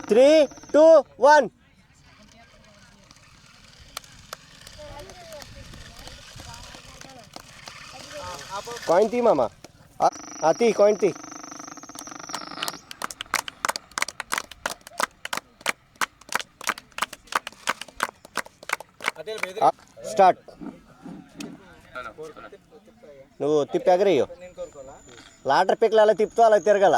3, 2, 1. Coin tee mama. Ati coin tee. Start. నువ్వు తిప్పి ఎగరేయో. Later పిక్లు అలా తిప్పుతూ అలా తిరగాల.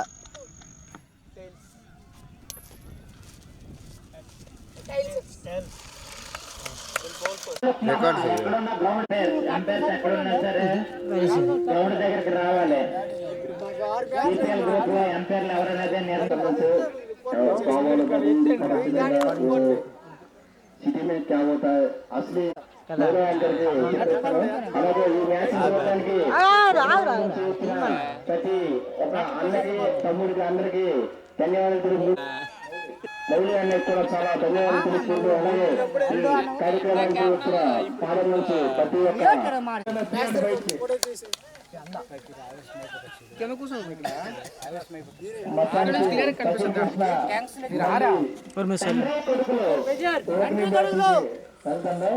सिटी में क्या होता है असली అలాగే ఈ మ్యాచ్ చూడడానికి ప్రతి ఒక అన్నకి తమ్ముడికి అందరికి ధన్యవాదాలు తెలుపు మౌలి అన్నకి కూడా చాలా ధన్యవాదాలు తెలుపుకుంటూ అలాగే ఈ కార్యక్రమానికి వచ్చిన పాలన నుంచి ప్రతి ఒక్క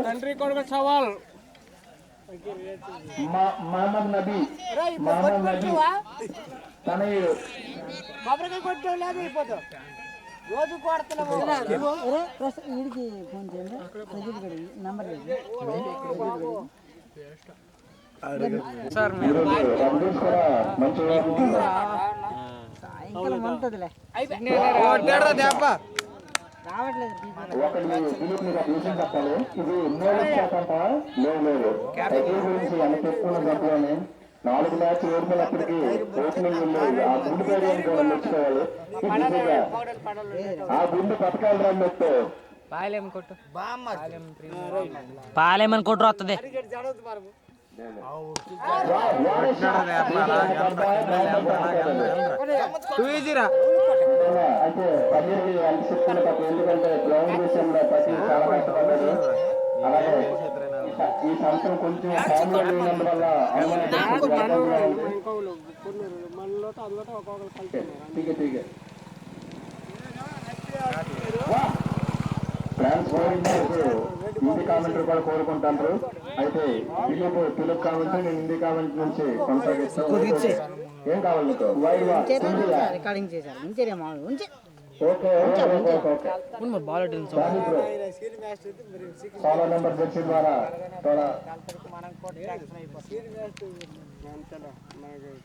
తండ్రి కొడుకు సవాల్ మహమ్మద్ నబీ తనయుడు కొబ్బరికాయ కొట్టడం లేదు అయిపోతాం రోజు కొడుతున్నాము వీడికి ఫోన్ చేయండి నంబర్ సాయంకాలం ఉంటుందిలే రావట్లేదు చెప్పాలి ఇది గురించి అని చెప్పుకున్న చెప్పలేని 4 మ్యాచ్ ఓడిపోయినప్పటికీ ఓపెనింగ్ ఆ గుండు పేరు కూడా మెచ్చుకోవాలి ఆ గుండు పథకాలు రమ్మొట్టు పాలేమని కొట్టు వస్తుంది అయితే పన్నీర్కి ఎంత చెప్తున్న తప్ప ఎందుకంటే గ్రౌండ్ విషయంలో ప్రతి చాలా కష్టపడ్డారు అలాగే ఈ సంవత్సరం కొంచెం ఫామ్లో లేనందువల్ల హిందీ కామెంటరీ కూడా కోరుకుంటారు అయితే తెలుగు కామెంటరీ నేను హిందీ కామెంటరీ నుంచి కొనసాగిస్తాను ఏం కావాలి మీకు రికార్డింగ్ చేశారు చాలా నెంబర్ జెర్సీ ద్వారా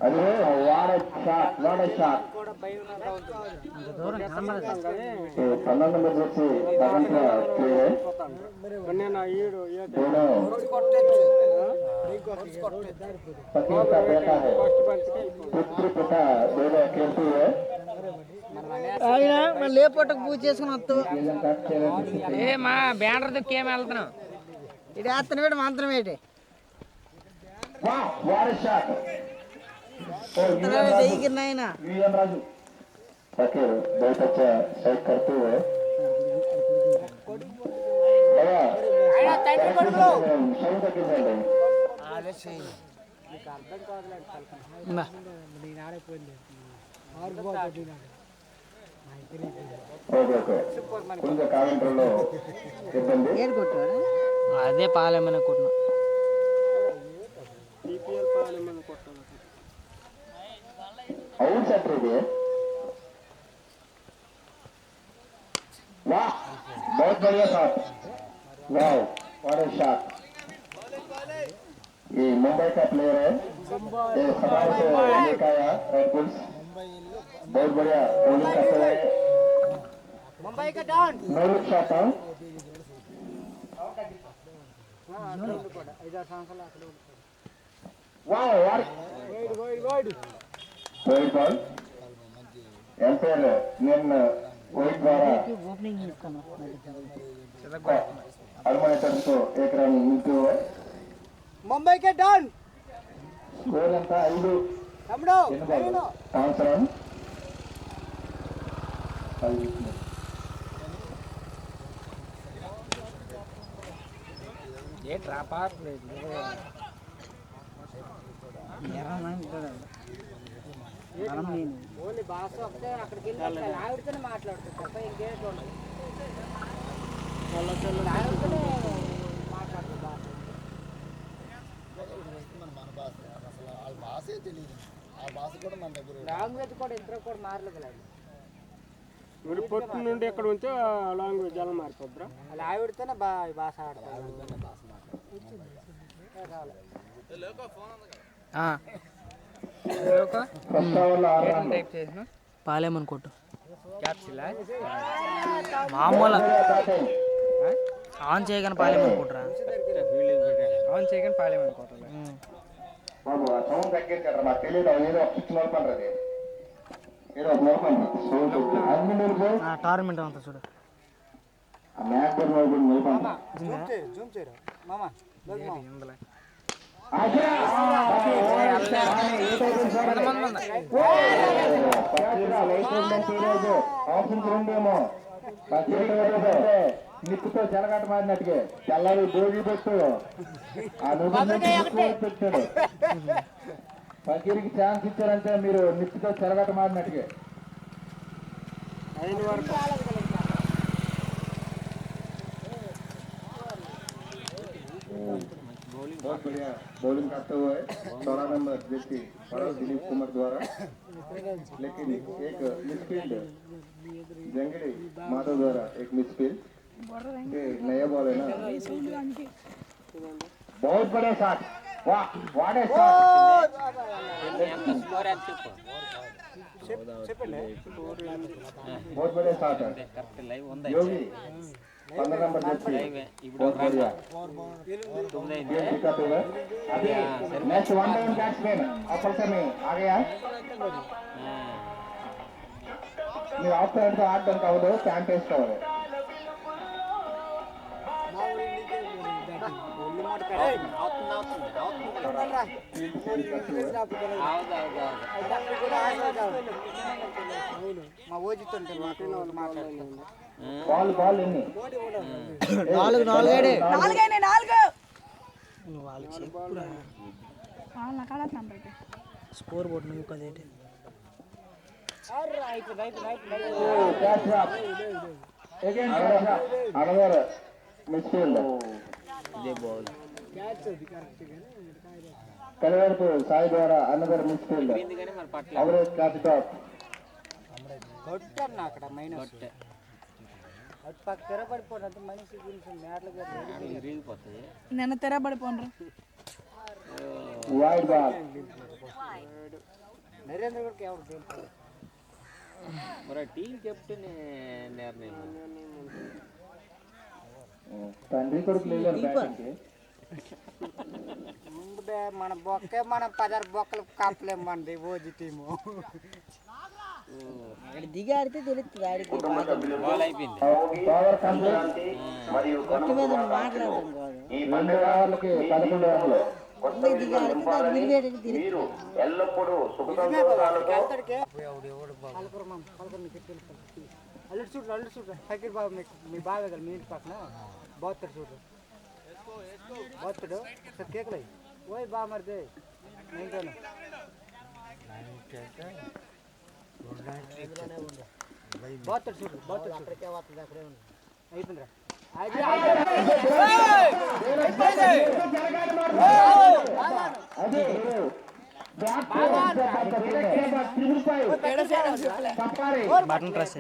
అదే వాడ షాట్ 12 నెంబర్ జెర్సీ లేపట్టుకు పూజ చేసుకుని వస్తావు మా బ్యానర్ దుక్కేం వెళ్తున్నావు ఇది వేస్తాను వేడు మంత్రం ఏంటి गिरना बहुत अच्छा साइड करते हुए అదే పాలేమని కొట్టిన అవును సార్ ఇది वाह बहुत बढ़िया shot wow what a shot ये मुंबई का प्लेयर है ये खबर से लेकर आया रेड बुल्स बहुत बढ़िया बॉलिंग करते हुए मुंबई का डॉन नॉर्थ शॉट है वाओ यार वाइड बॉल ఎంపైర్ నేను వైట్ ద్వారా ఓపెనింగ్ ఇస్తాను అల్మనేటర్తో एक रन मिलते हुए मुंबई के डॉन स्कोर ఎంత 5 తమ్ముడు 5 రన్ ఏ ట్రాపర్ ఎరా మనం నేను ఓన్లీ బాస్ ఒకటే అక్కడికి వెళ్ళి ఆవిడతోనే మాట్లాడుతుంది తప్ప ఇంకేం ఉండదు. ఆవిడతోనే మాట్లాడుతుంది బాస్. లాంగ్వేజ్ కూడా ఇద్దరు కూడా మారలేదు. మరి పొట్టు నుండి ఎక్కడ ఉంటే లాంగ్వేజ్ ఎలా మారిపోద్రా? అలా ఆవిడతోనే భాష ఆడతారు. పాలేమని కొట్టు మామూలు ఆన్ చేయగానే పాలేమని కొట్టురా. ఆన్ చేయగానే పాలేమని కొట్టాలి. బాబు ఆ సౌండ్ తగ్గించారు నాకు తెలియదు. ఏదో ఒక స్విచ్ నొలపండి, అది ఏదో ఒక నొలపండి సౌండ్ అన్ని నొలుపు. టోర్నమెంట్ అంతా చూడు ఆ మ్యాచ్ నొలపండి. జూమ్ చేయరా మామా. ఆప్షన్స్ండేమో నిప్పుతో చెలగట మారినట్టుగా తెల్లారి భోగి పెట్టు ఆ పెట్టాడు. ఫకీర్కి ఛాన్స్ ఇచ్చారంటే మీరు నిప్పుతో చెలగట మారినట్టుగా. बहुत बढ़िया बॉलिंग करते हुए 16 नंबर व्यक्ति दिलीप कुमार द्वारा, लेकिन एक मिसफील्ड जंगड़ी माधव द्वारा एक मिसफील्ड नया बॉल है ना. बहुत बड़े शॉट, वाह व्हाट ए शॉट. बहुत बड़े शॉट है योगी 15 नंबर बहुत बढ़िया अभी नेक्स्ट वन डाउन बैट्समैन अपर में आ गया. మీరు ఆఫ్ సైడ్ ఆడడం కావదు, ప్యాంట్ వేసుకోవాలి. మా ఓజితుంటే మాట్లాడుతున్నాను. బాల్ బాల్ ఎన్ని? 4 స్కోర్ బోర్డు నువ్వు కదేంటి అనదర్ మిస్ఫీల్డ్. కలవరపు సాయి ద్వారా another misfield average catch top. కొట్టాను అక్కడ మైనస్ అటు పక్క తెరబడిపోయినట్టు మనిషి నిన్న తెరబడిపోండ్రు. వైడ్ బాల్ నరేంద్ర గారికి ఎవరు మరి టీం కెప్టెన్ నిర్ణయం తండ్రి కొడుకు లేదు బ్యాటింగ్కి. ముందే మన బొక్కే మనం 10 బొక్కలు కాపలేం మనది ఓజీ టీము. దిగి ఆడితే తెలుస్తుంది ఆడికి బాల్ అయిపోయింది. పవర్ కంప్లీట్ మరియు గట్టి మీద మాట్లాడతాం కాదు. ఈ 12 ఓవర్లకి 11 రన్లు. దిగి ఆడితే మీరు ఎల్లప్పుడూ సుఖ సంతోషాలతో అల్లుడు చూడు ఫకీర్ బాబు మీ బాగా కదా మీ ఇంటి పక్కన బోత్తడు చూడు బోత్తడు సార్ కేకులు ఓయ్ బా మరిదే నేను బోత్తడు చూడు బోత్తడు అక్కడికే వస్తుంది అక్కడే ఉంది అయిపోయిందిరా. బటన్ ప్రెస్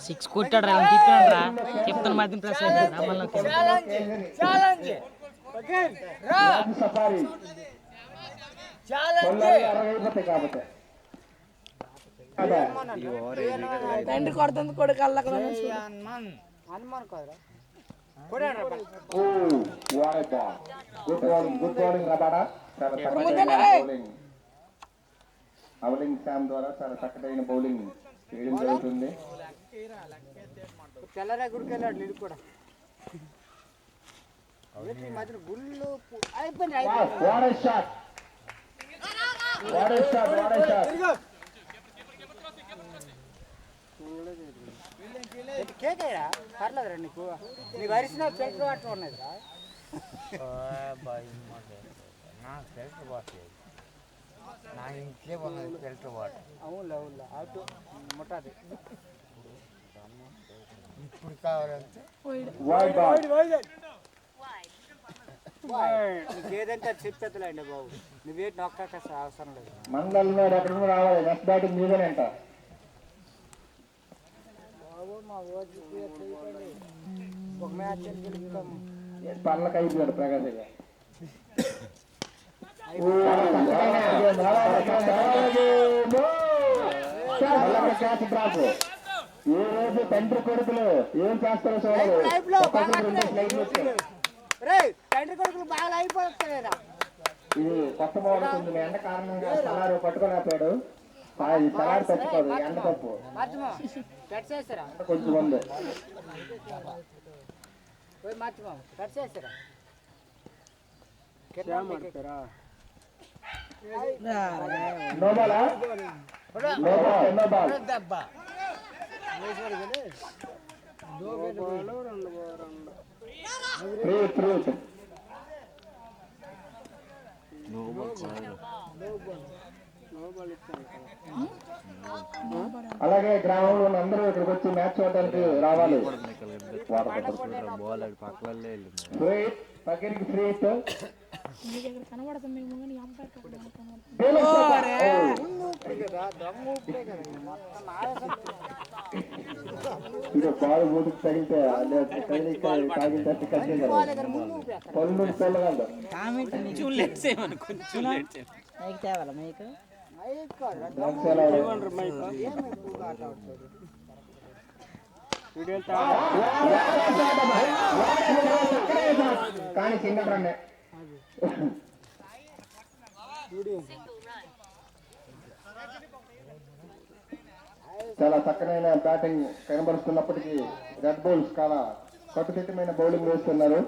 6 కొట్టాడు రా తిప్పాడు రా కెప్టెన్ బటన్ ప్రెస్ అయ్యాడు మళ్ళీ కాబట్టి తండ్రి కొడుతుంది కొడుకు అల్లక హనుమాన్ కాదురా గుడ్ బౌలింగ్ రబాడా. చాలా చక్కటి బౌలింగ్ శామ్ ద్వారా చాలా చక్కటైన బౌలింగ్ చేయడం జరుగుతుంది. తెల్లరా గుడికి వెళ్ళాడు నీడు కూడా మధ్యన గుళ్ళు అయిపోయింది. కేకయ్యా పర్లేదురా నీకు అరిసిన చెట్లు అట్లా ఉన్నదిరా. అవునులే అవునులే అటు ముట్టది వైడ్ బాల్ నీకేదంటే చెప్పేద్దలేండి బాబు నువ్వేటి నొక్కక అవసరం లేదు మండలంలో ఎక్కడ రావాలి నెక్స్ట్ బ్యాటింగ్ మీదేనంట బాబు మా ఓజీకి ఒక మ్యాచ్ గెలుపుతాము పళ్ళకి అయిపోయాడు ప్రకాశ్ క్యాచ్ డ్రాప్ ఈ రోజు తండ్రి కొడుకులు ఏం చేస్తారో చూడాలి రే తండ్రి కొడుకులు బాగా అయిపోతారా ఇది కొత్త బాల్ కొంచెం ఎండ కారణంగా సలారు పట్టుకోలేకపోయాడు సలారు తప్పుకోదు ఎండ తప్పు కట్ చేస్తారా కొంచెం ఉంది పోయి మర్చిపో కట్ చేస్తారా నో బాల్ నో బాల్ అలాగే గ్రామంలో ఉన్న అందరూ ఇక్కడికి వచ్చి మ్యాచ్ చూడడానికి రావాలి పక్కనికి ఫ్రీ కనబడుతుంది ఇది బాల్ మూడుకు తగిలితే తాగితే పళ్ళు తెల్లగలదు కానీ సింగల్ రన్నే చాలా చక్కనైన బ్యాటింగ్ కనబరుస్తున్నప్పటికీ రెడ్ బౌల్స్ చాలా కట్టుదిట్టమైన బౌలింగ్ వేస్తున్నారు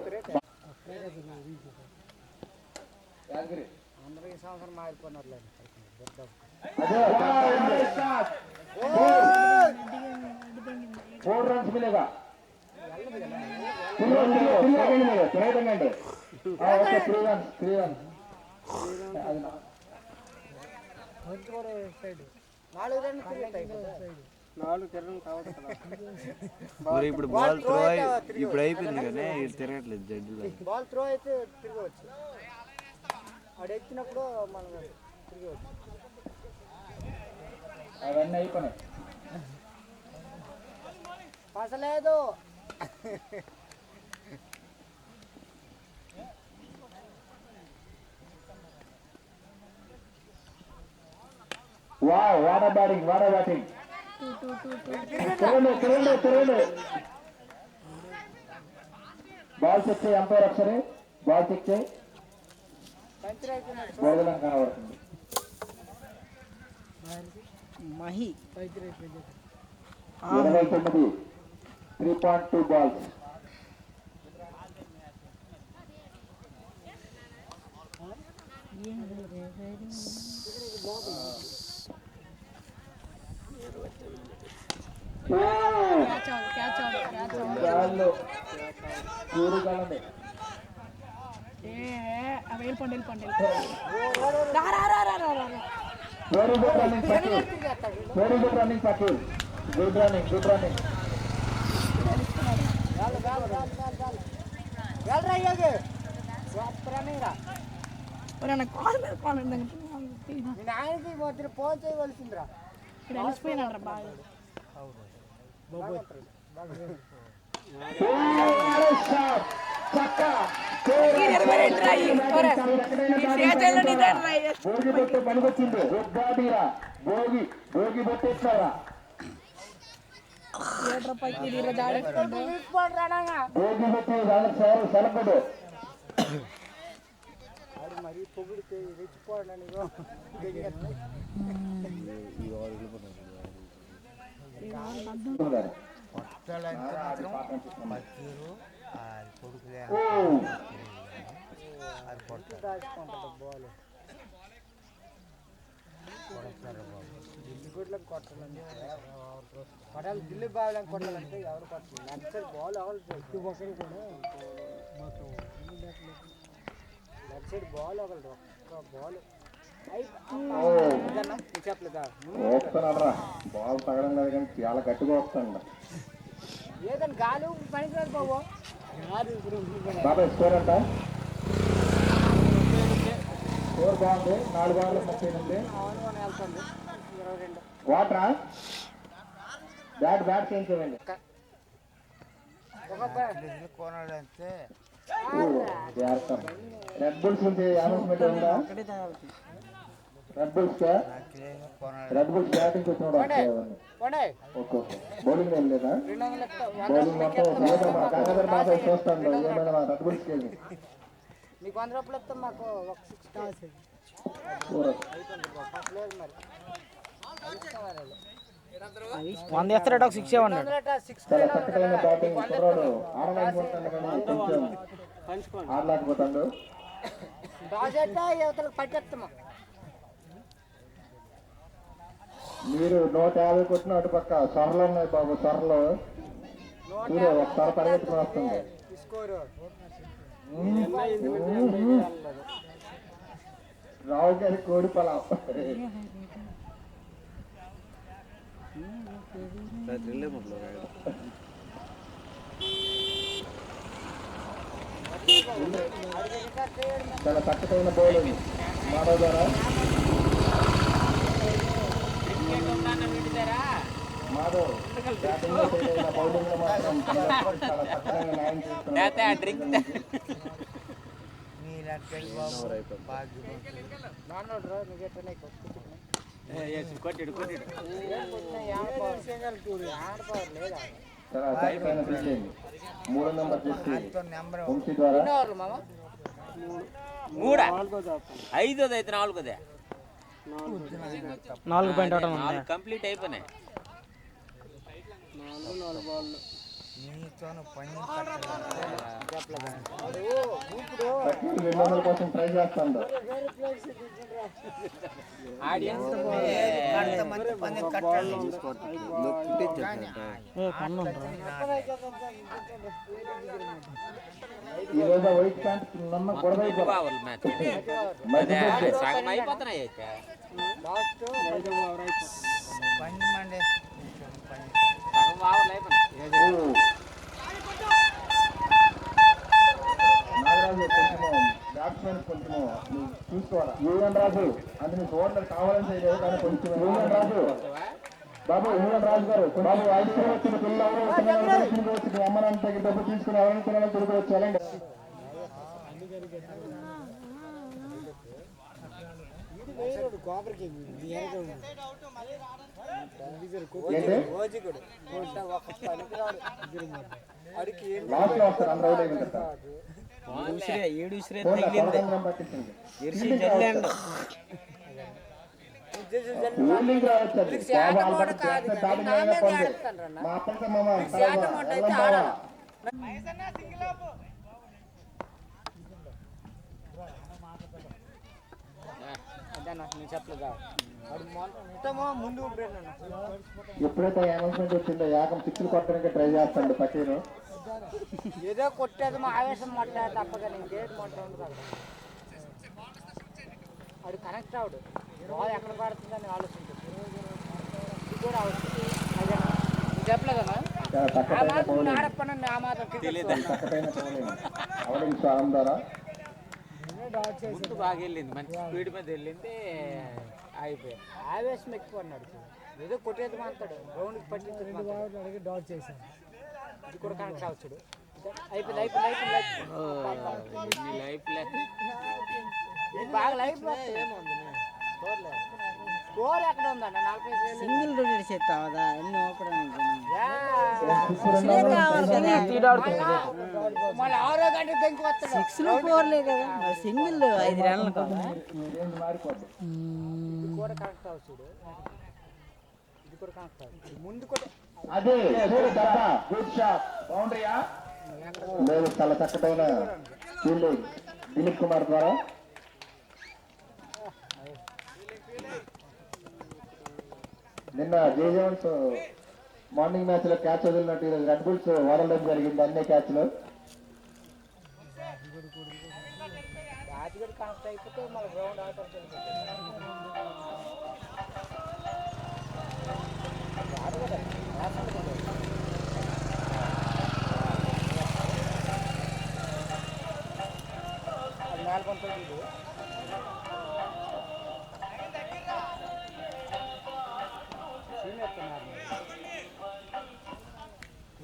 అందరికీ సంవత్సరం మారిపోయినట్లేదు ఫోర్ రన్స్ మిలేగా అండి ఓకే 3 రన్స్ 4 రన్లు మరి ఇప్పుడు బాల్ త్రో ఇప్పుడు అయిపోయింది కానీ ఇది తిరగట్లేదు జడ్జిలో బాల్ త్రో అయితే తిరగవచ్చు ఆడు ఎత్తినప్పుడు మనం తిరగవచ్చు అవన్నీ అయిపోయినాయి అసలేదు వావ్ వాట్ బ్యాటింగ్ తిరగండి బాల్ చెక్ చేయి ఎంపైర్ ఒకసారి బాల్ చెక్ చేయి బోర్డులం కనబడుతుంది మహి 29 3.2 బాల్స్ వెళ్ళిపోండి వెరీ గుడ్ రన్నింగ్ పక్కీల్ గుడ్ రన్నింగ్ ఆయనకి పోతే ఫోన్ చేయవలసిందిరా ఇక్కడ వెళ్ళిపోయినాడు బాగా భోగి బొట్టు పనికొచ్చింది భోగి బొట్టేస్తారా భోగి బొట్టి సెలపడు మరి పొగిడితే రెచ్చిపోవడానికి బాల్ ఢిల్లీ గుడ్లకు కొట్టాలంటే కొట్టాలి ఢిల్లీ బాగాలని కొట్టాలంటే ఎవరు కొట్టాలి లెగ్ సైడ్ బాల్ ఎవరు లెగ్ సైడ్ బాల్ ఒకళ్ళు ఒక్క బాల్ చెప్పలేదా వస్తున్నారా బాల్ తగడం లేదు కానీ చాలా గట్టిగా వస్తాను ఏదైనా గాలి పనికిరాదు బాబు బాబాయ్ స్కోర్ అంట స్కోర్ బాగుంది 4 బాల్ 38 వెళ్తుంది 22 వాటరా బ్యాట్ చేయించండి రెడ్ బుల్స్ నుంచి అనౌన్స్మెంట్ ఉందా రెడ్ బుల్స్ బ్యాటింగ్ వచ్చినాడు ఓకే బౌలింగ్ ఏం లేదా బౌలింగ్ మొత్తం గంగాధర్ బాబాయ్ చూస్తాను ఏమైనా రెడ్ బుల్స్కి వెళ్ళి మీకు 100 రూపాయలు ఇస్తాం మాకు ఒక 6 కావాలి లేదు మరి 100 ఎస్తాడు ఒక 6 ఇవ్వండి చాలా చక్కటైన బ్యాటింగ్ కుర్రాడు ఆడలేకపోతాడు కానీ కొంచెం ఆడలేకపోతాడు యువతలకు పట్టేస్తాము మీరు 150 కొట్టిన అటు పక్క సొరలు ఉన్నాయి బాబు సొరలు చూడు ఒకసారి పరిగెత్తుకుని వస్తుంది రావు గారి కోడి పొలం చాలా చక్కటైన బౌలింగ్ మాధవ్ గారా మాధవ్ బ్యాటింగ్ బౌలింగ్ లో మాత్రం చాలా చక్కగా న్యాయం చేస్తున్నారు చాలా చక్కమైన ఫీల్డింగ్ 3 నెంబర్ చేసి వంశీ ద్వారా 4 పాయింట్ అవడం ఉంది కంప్లీట్ అయిపోయినాయి 4 బాల్ ప్రతి 200 కోసం ట్రై చేస్తాను ఈ రోజు వైట్ ప్యాంట్ నన్న గొడవ సగం అయిపోతున్నాయి నాగరాజు కొంచెము బ్యాట్స్మెన్ కొంచెము చూసుకోవాలి యూఎన్ రాజు అంటే నీకు ఓటర్ కావాలని చేయలేదు కానీ కొంచెం యూఎన్ రాజు బాబు యూఎన్ రాజు గారు బాబు ఐదు వచ్చిన పిల్లలు వచ్చిన అమ్మనంత డబ్బు తీసుకుని ఎవరైనా పిల్లలు తిరిగి వచ్చారండి లాస్ట్ లో వస్తారు అందరూ మా అప్పటికే ఎప్పుడైతే అనౌన్స్మెంట్ వచ్చిందో యాకం 6 కొట్టడానికి ట్రై చేస్తాడు పక్కీను ఏదో కొట్టేది మా ఆవేశం మాట్లాడే తప్పగా నేను గేట్ మాట్లాడు అది కనెక్ట్ అవడు బాల్ ఎక్కడ పడుతుందని ఆలోచించు ఇది కూడా అవసరం చెప్పలేదన్నా ముందు బాగా వెళ్ళింది మంచి స్పీడ్ మీద వెళ్ళింది అయిపోయింది ఆవేశం ఎక్కువ అన్నాడు ఏదో కొట్టేది మాట్లాడు గ్రౌండ్కి పట్టించి డాట్ చేశాను ఇది కూడా కనెక్ట్ అవచ్చు అయిపోయింది బాగా లైఫ్ స్కోర్ ఎక్కడ ఉందన్న 40 సింగిల్ రొటేట్ చేస్తావా ఎన్ని మళ్ళీ 6 గంటలకు పెంకు వస్తాడు 6 4 కదా మరి సింగిల్ 5 రన్లు కదా ఇది కూడా కనెక్ట్ అవచ్చు ఇది కూడా కనెక్ట్ అవచ్చు ముందు కూడా అదే గుడ్ షాట్ బౌండరీయా లేదు చాలా చక్కటైన ఫీల్డింగ్ దిలీప్ కుమార్ ద్వారా నిన్న జేజన్స్ మార్నింగ్ మ్యాచ్ లో క్యాచ్ వదిలినట్టు ఈరోజు రెడ్ బుల్స్ వదలడం జరిగింది అన్ని క్యాచ్లు బాతిగడి కనెక్ట్ అయిపోతే మళ్ళీ గ్రౌండ్ ఆటోకి అది మేల్కొంటుంది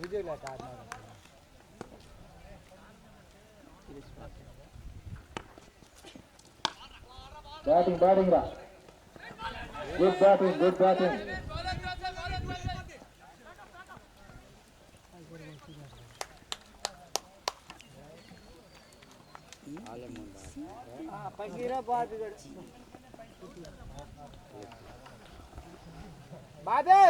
విజయ్ ఆడినారు బ్యాటింగ్ రా గుడ్ బ్యాటింగ్ పగిరా బాబు బాబే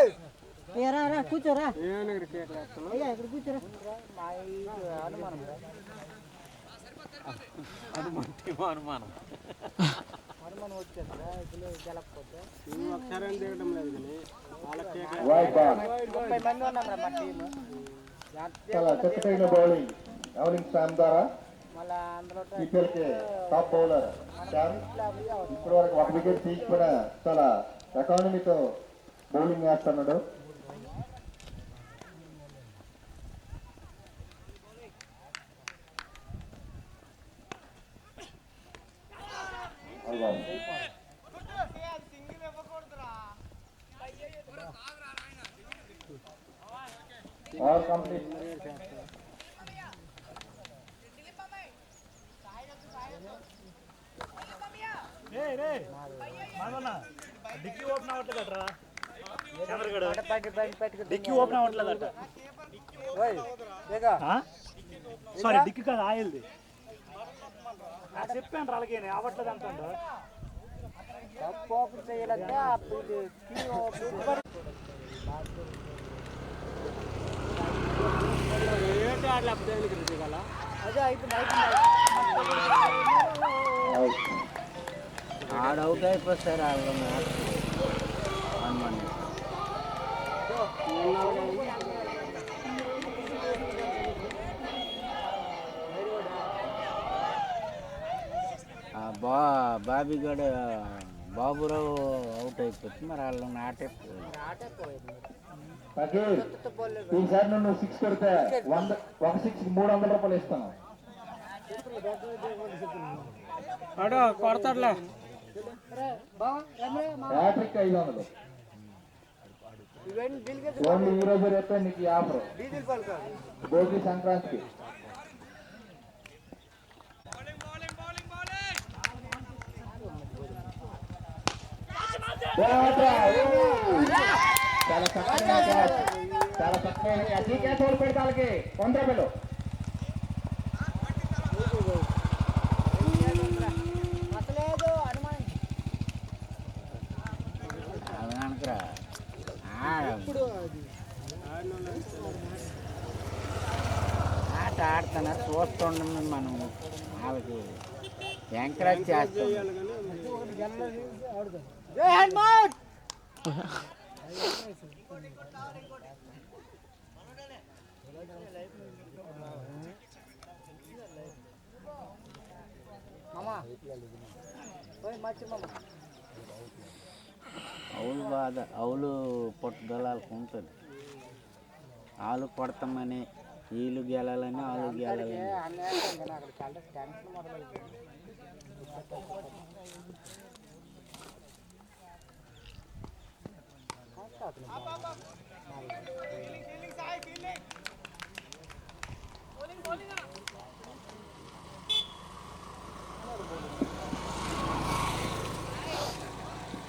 రా రా కూర్చోరా ఏమైనా క్రికెట్ వేస్తున్నావు? అయ్యా ఇక్కడ కూర్చోరా మా అనుమానం అనుమానం అనుమానం వచ్చేస్తా ఇప్పుడు గెలకపోతే నువ్వు ఒకసారి దిగడం లేదు కానీ వాళ్ళకి వైడ్ బాల్ 30 మంది ఉన్నాం మా టీం చాలా చక్కటైన బౌలింగ్ స్టామ్ ద్వారా మళ్ళా అందులో IPL కి టాప్ బౌలర్ ఇప్పటి వరకు 1 వికెట్ తీసుకున్న చాలా ఎకానమీతో బౌలింగ్ వేస్తున్నాడు. ఆల్ కంప్లీట్ డిక్కీ ఓపెన్ అవ్వట్లేదట్రా పెట్టుకు డిక్కీ ఓపెన్ అవ్వట్లేదట సారీ డిక్కీ కాదు ఆయిల్ది చెప్పాను అలాగే అవ్వట్లేదు అంటుండ్రు తప్పు ఓపెన్ చేయాలంటే అప్పుడు ఏంటి ఆటలు అప్పుడు దిగాల అదే అయిపోయింది ఆడవుట్ అయిపోతారు అనుమానం బాబీగడ బాబురావు అవుట్ అయిపోతుంది మరి వాళ్ళని ఈసారి నువ్వు 6 కొడితే 100 ఒక 6 300 రూపాయలు ఇస్తాను. కొడతాడులే హ్యాట్రిక్ 500 ఓన్లీ ఈ రోజు రేపే నీకు ఈ ఆఫర్ భోగి సంక్రాంతికి. చాలా చక్కగా అతి క్యాచ్ ఓడిపోయి వాళ్ళకి 100 రూపాయలు. ఆట ఆడుతున్నారు చూస్తుండమే మనం వాళ్ళకి ఎంకరేజ్ చేస్తాం. అవులు బాధ అవులు పట్టుదలకు ఉంటుంది. ఆలు కొడతామని వీళ్ళు గెలాలని వాళ్ళు గెలాలని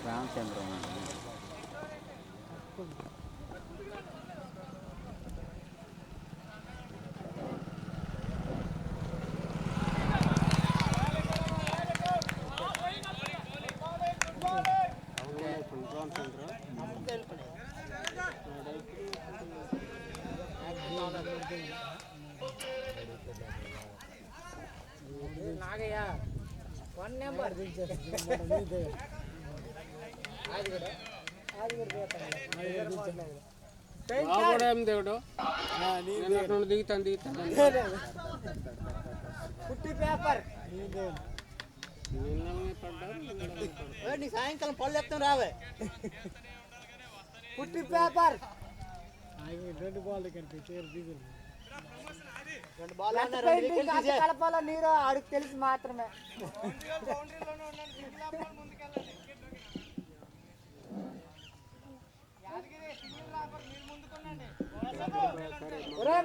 రామచంద్ర నాగయ్య 1 నెంబర్ దేవుడు దిగుతాను పుట్టి పేపర్ నీ సాయంకాలం పళ్ళు ఎత్తాం రావే పుట్టి పేపర్ 2 బాల్ కలపాల నీరు ఆడికి తెలిసి మాత్రమే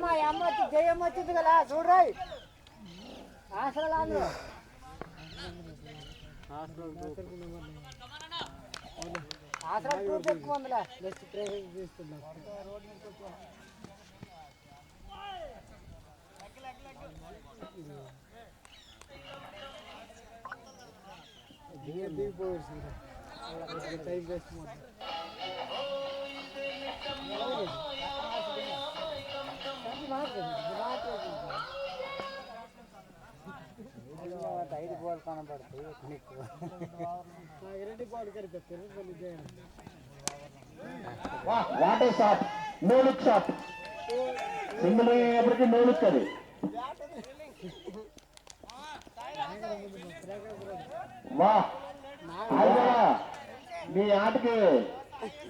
మా అమ్మ వచ్చి జయమ్మ వచ్చింది కదా చూడరాయి హాస్టల్ అందరూ హాస్టల్ గ్రూప్ ఎక్కువ ఉందిలే నెక్స్ట్ ట్రైనింగ్ తీసుకున్నాం దిగిపోయి టైం వేస్ట్ ఐదు బాల్ కనబడుతుంది నీకు 2 బాల్ కరిపెత్తారు what a shot, no look shot. Single ఎప్పటికీ నో లుక్ అది. వా మీ ఆటకి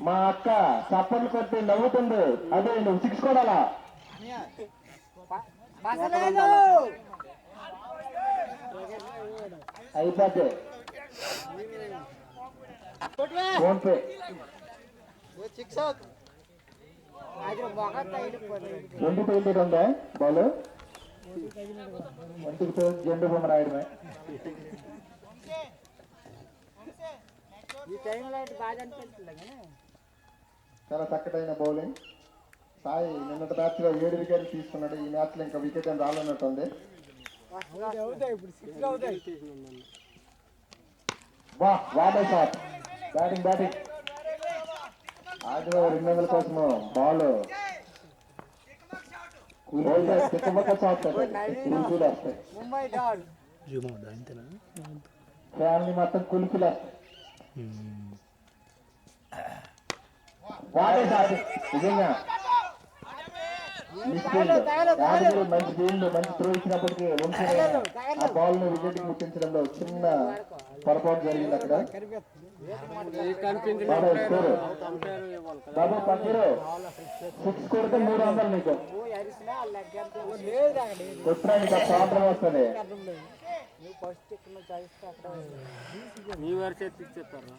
మా అక్క చప్పట్లు కొట్టి నవ్వుతుంది. అదే నువ్వు 6 కొడాలా. అయిపోతే ఫోన్ పే 20 ఉందా బాల్ ఒంటికి జెండు బొమ్మ రాయడమే. చాలా చక్కటైన బౌలింగ్. సాయి నిన్నటి మ్యాచ్ లో 7 వికెట్లు తీసుకున్నాడు. ఈ మ్యాచ్ లో ఇంకా వికెట్ ఏం రాలన్నట్టుంది. What a shot. బ్యాటింగ్ ఆదిలో 200 కోసము బాల్ ఫ్యామిలీ మొత్తం కులిపిలే. What a shot. నిజంగా మంచి ఫీల్డ్, మంచి త్రో ఇచ్చినప్పటికీ ఆ బాల్ ను వికెట్ కి ముట్టించడంలో చిన్న పొరపాటు జరిగింది అక్కడ. బాబు పక్కీరు 6 కొడితే 300 నీకు కొట్టడానికి స్వాతంత్రం వస్తుంది. మీ వరకు ఇచ్చేస్తారు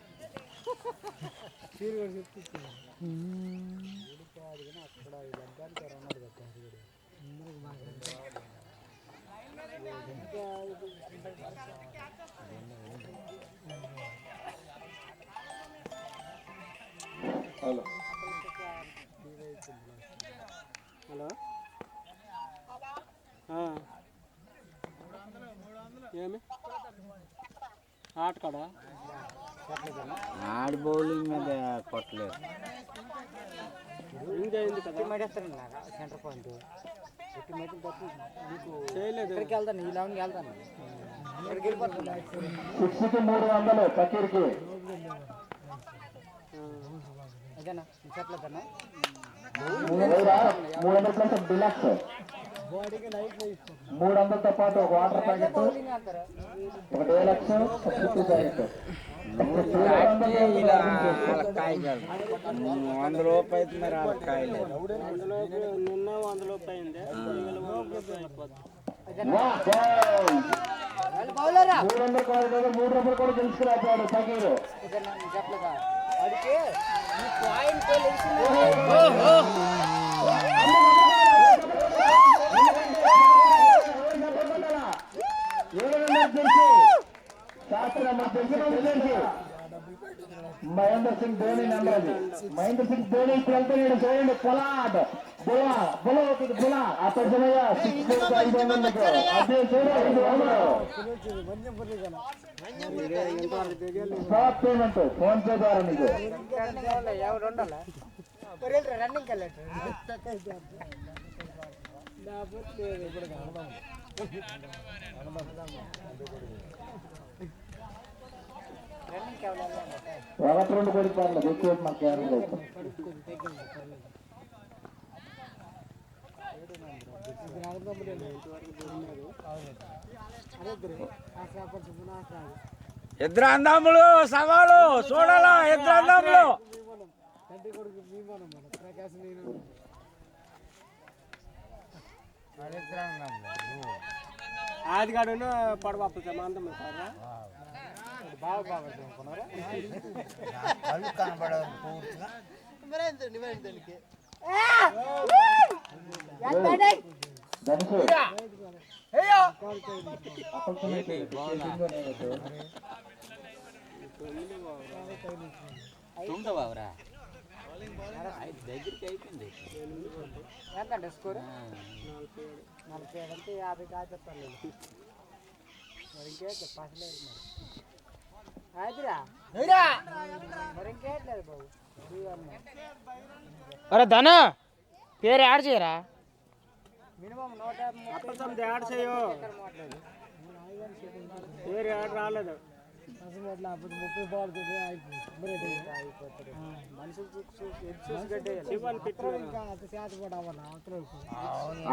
హలో హలో ఏమి ఆట కాడా ఆడి బౌలింగ్ మీద కొట్టలేదు. సెంటర్ పాయింట్ చేయలేదు. ఇక్కడికి వెళ్తాను, ఈ లెవెన్కి వెళ్తాను. ఇక్కడికి వెళ్ళిపోతున్నా 6కి 300 పక్కీరికి. అదేనా చెప్పలేదన్నా 300 ప్లస్ డిలక్స్ 300తో పాటు ఒక వాటర్ ప్యాకెట్, ఒక డీలక్స్, ఒక చిప్పు ప్యాకెట్. 100 రూపాయలు అయితే మరి వాళ్ళ కాయలేదు. నిన్న 100 రూపాయలు అయింది. 300 కాదు 3 రూపాయలు కూడా తెలుసుకురాడు పకీరు. చెప్పలేదా అడిగి ఈ పాయింట్ మహేంద్ర సింగ్ ధోని నెంబర్ అది. మహేంద్ర సింగ్ ధోని ఇప్పుడు వెళ్తున్నాడు. చూడండి పొలాట్ బుల అతను చూడగా 500 అదే చూడ 500 స్టాప్ పేమెంట్ ఫోన్ పే ద్వారా నీకు. రన్నింగ్ ఒకటి 2 కోడి పర్లేదు, ఎక్కువ మాకు క్యారెట్ లేదు. ఇద్దరు అందములు సవాలు చూడాలా, ఇద్దరు అందములు. ఆదిగాడు పడబాపు సమాంతం బాగా ధనుసు బాబురా దగ్గరికి అయిపోయింది. ఎంతండి స్కోరు? 47 అంటే 50 కాదు. మరి ఇంకేట్లేదు పసలేదు మరి అదిరా మరి ఇంకేట్లేదు బాబు. అరే ధన పేరు యాడ్ చేయరా? మినిమం 150 యాడ్ చేయో, పేరు యాడ్ రాలేదు. 30 బాల్ అయిపోతుంది. మనుషులు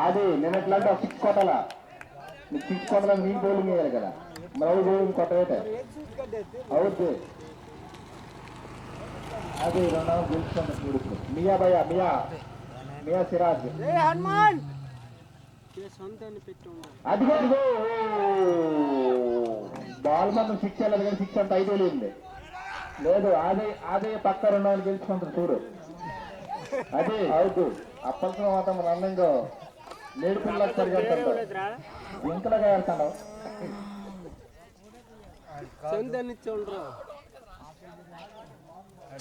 అది నేను ఎట్లా సిక్స్ కొట్టాలా, నీకు సిక్స్ కొట్టాల నీ బౌలింగ్ వేయాలి కదా, మరి బౌలింగ్ కొట్టవేట అవుద్ది. అది 2 గెలుచుకుంటా చూడు. మియా భయ్యా, మియా మియా సిరాజ్ హనుమాన్ అది బాల్ మాత్రం సిక్స్ వెళ్ళదు కానీ సిక్స్ అంటే 5 వెళ్ళింది. లేదు అదే అదే పక్క 2 గెలుచుకుంటారు చూడు. అది అవుతు అప్పట్లో మాత్రం రన్నింగ్ నేడు పిల్లలకు పరిగెడుతుంటావు, ఇంతలాగా వెళ్తాను.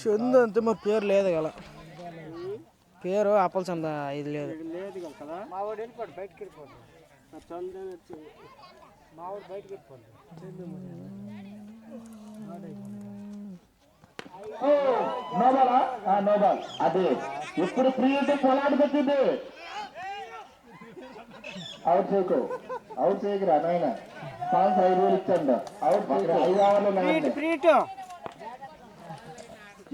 చందు అంతే మరి పేరు లేదు కదా, పేరు అప్పల చంద ఇది లేదు. మా వాడు వెళ్ళిపోడు, బయటకు వెళ్ళిపోడు. మా వాడు బయటకు వెళ్ళిపోడు. నోబాలా నోబాల్. అది ఇప్పుడు ఫ్రీ ఉంటే పొలాడు పెట్టింది. అవుట్ చేయకు, అవుట్ చేయకురా నాయన. ఫాన్స్ 5 వేలు ఇచ్చండి. అవుట్ చేయకు, 5 ఓవర్లు.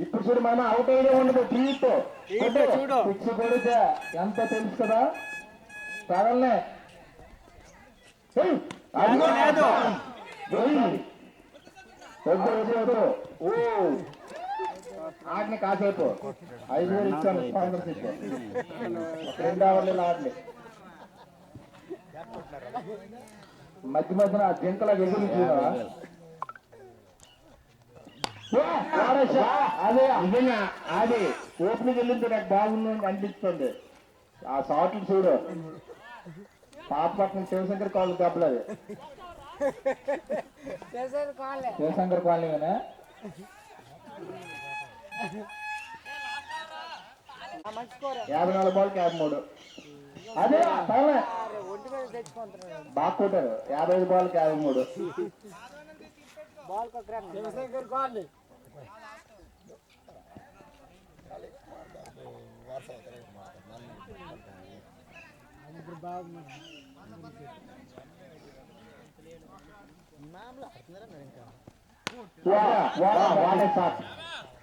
ఇప్పుడు చూడు మన అవుట్ అయ్యే ఉండదు. ఫ్రీట్ సిక్స్ కొడితే ఎంత తెలుసు కదా, తగలనే ఆడిని కాసేపు 5 వేలు ఇచ్చాను స్పాన్సర్షిప్. 2 ఓవర్లు ఆడలే. మధ్య మధ్యన జింకల ఎదురు అదే నిజంగా అది ఓపెనింగ్ వెళ్ళింది. నాకు బాగుంది అనిపిస్తుంది. ఆ షాట్లు చూడు, పాతపట్నం శివశంకర్ కాలనీ దెబ్బలేదు. శివశంకర్ కాలనీనా? యాభై 54 బాల్కి 53. అదే బాగా కొట్టారు. 55 బాల్కి 53. బాల్ శివశంకర్ కాలనీ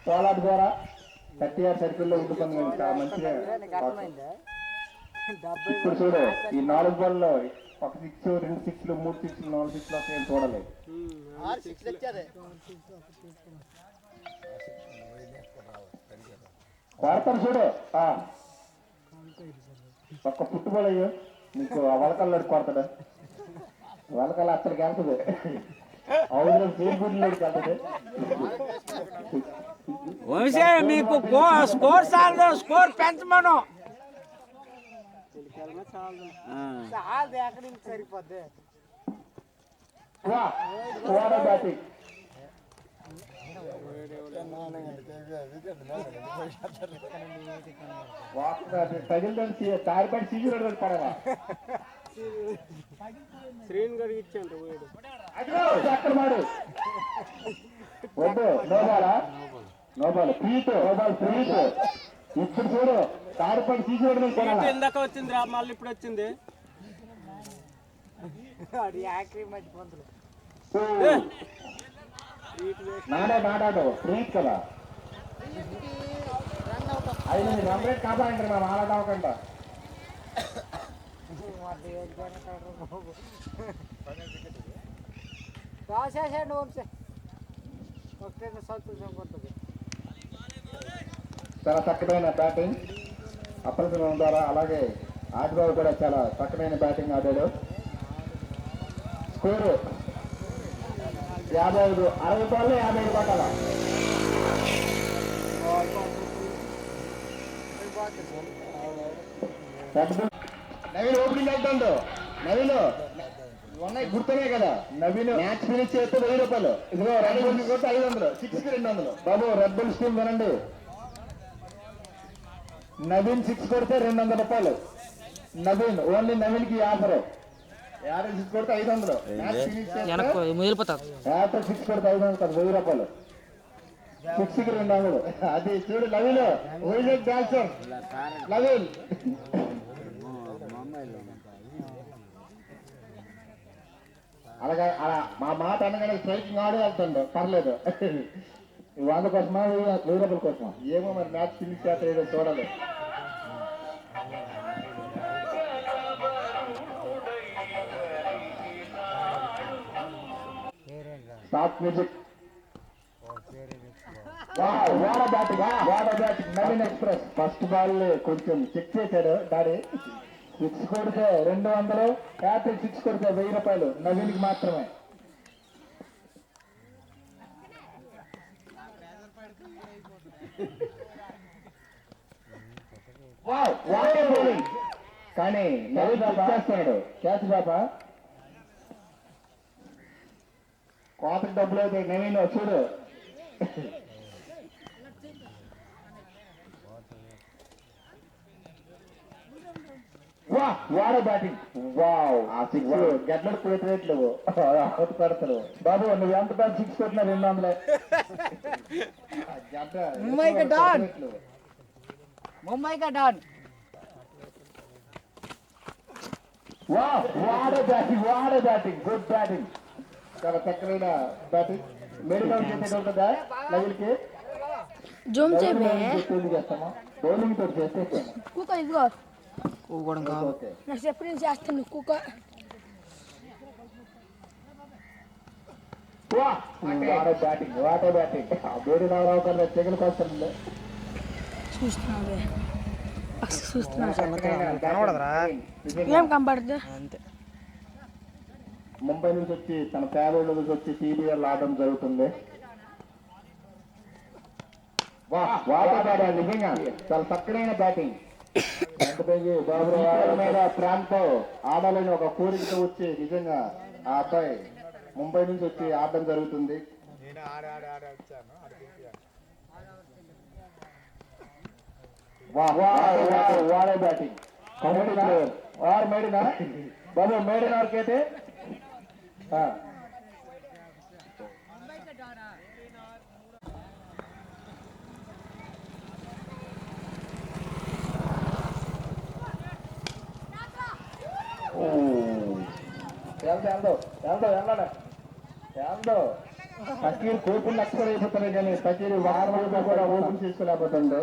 పోలాడ్ ద్వారా 30 సర్కిల్లో ఉంటుకుంది. మంచిగా ఇప్పుడు చూడు, ఈ 4 బాల్లో ఒక 6, 2 6లు, 3 6లు, 4 6లు వస్తాయి చూడలేదు. కొడతారు చూడు. ఒక్క ఫుట్బాల్ అయ్యో నీకు వలకల్లో కొడతాడు. వలకల్ అక్కడికి వెళ్తుంది. అవును పేరులోకి వెళ్తుంది. మీకు స్కోర్ చాలు, స్కోర్ పెంచమను. ఎక్కడి నుంచి సరిపోద్ది. బ్యాటింగ్ తగిలిందని తారిపడి సీజన్ పడగా శ్రీన్ గారికి ఇచ్చాను. అక్కడ మాడు వద్దు. నోబాలా నోబాల్ ఫ్రీట్, నోబాల్ ఫ్రీట్. ఇప్పుడు చూడు, తారిపడి సీజన్ ఇందాక వచ్చింది రా, మళ్ళీ ఇప్పుడు వచ్చింది. నాడాడు ఫ్రీట్ కదా. 5 రన్ కాపాడండి మేము ఆడ అవ్వకుండా. రాసేసాడు వంశీ ఒకటే సంతోషం పడుతుంది. చాలా చక్కమైన బ్యాటింగ్ అప్పలసింహం ద్వారా. అలాగే ఆదిబాబు కూడా చాలా చక్కమైన బ్యాటింగ్ ఆడాడు. స్కోరు 55, 60 బాల్ 55 పట్టాల. నవీన్ ఓపెనింగ్ అవుతుండు. నవీన్ ఉన్నాయి గుర్తున్నాయి కదా. నవీన్ మ్యాచ్ ఫినిష్ చేస్తే 1000 రూపాయలు. ఇదిగో రెడ్ బుల్ కొట్టి 500, 6 కి 200. బాబు రెడ్ బుల్ స్టీమ్ వినండి. నవీన్ 6 కొడితే 200 రూపాయలు. నవీన్ ఓన్లీ నవీన్ కి ఆఫర్. 6 కొడితే 500. మ్యాచ్ ఫినిష్ చేస్తే మిగిలిపోతారు. 6 కొడితే 500 కాదు 1000 రూపాయలు. 6 కి 200. అది చూడు నవీన్ వైజాగ్ డాన్సర్ నవీన్. అలాగే అలా మా మాట అనగానే స్ట్రైకింగ్ ఆడే వెళ్తుండు పర్లేదు. 100 కోసమా 1000 రూపాయల కోసమా ఏమో మరి. మ్యాచ్ ఫినిష్ చేస్తే ఏదో చూడాలి. Stop music. Naveen express first ball కొంచెం చెక్ చేశాడు డాడీ. 6 కొడితే 200, హ్యాట్రిక్ 6 కొడితే 1000 రూపాయలు నవీన్కి మాత్రమే. కానీ నవీన్ చేస్తున్నాడు క్యాచ్ బాబా. కోతకి డబ్బులు అయితే నవీన్ చూడు. వాడ బ్యాటింగ్. వావ్ ఆ 6 గడ్డలు కొట్టేట్లేవు అవుట్ పెడతారు. బాబు నువ్వు ఎంత బ్యాట్ 6 కొట్టినా 200. ముంబై కా డాన్. ముంబై కా డాన్. వాడ బ్యాటింగ్ గుడ్ బ్యాటింగ్. చాలా చక్కమైన బ్యాటింగ్. మెడికల్ చేసేటా లైవ్కి జూమ్ చేయమే చేస్తామా బౌలింగ్ తోటి చేస్తే కుక్క ఇదిగో ఊగడం కాదు. ఓకే. నాకు ఎప్పుడు నేను చేస్తాను కుక్క. వాటర్ బ్యాటింగ్ వేడి రావు కదా చెగలు వస్తుంది. చూస్తున్నావే చూస్తున్నా కనబడదురా ఏం కనబడుతుంది. అంతే. ముంబై నుంచి వచ్చి తన ఫేవరెట్ నుంచి వచ్చి టీబీఎల్ ఆడడం జరుగుతుంది. వాటర్ బ్యాటింగ్ నిజంగా చాలా చక్కనైన బ్యాటింగ్. బాబు మీద ప్రాంతం ఆడాలని ఒక కోరికతో వచ్చి నిజంగా ఆ అబ్బాయి ముంబై నుంచి వచ్చి ఆడడం జరుగుతుంది. వాడే బ్యాటింగ్ వారు మేడినా బాబు మేడిన వరకైతే ఫకీర్ కోపులు లక్షలు అయిపోతున్నాయి కానీ ఫకీర్ వారం కూడా ఓపెన్ చేసుకోలేకపోతుండే.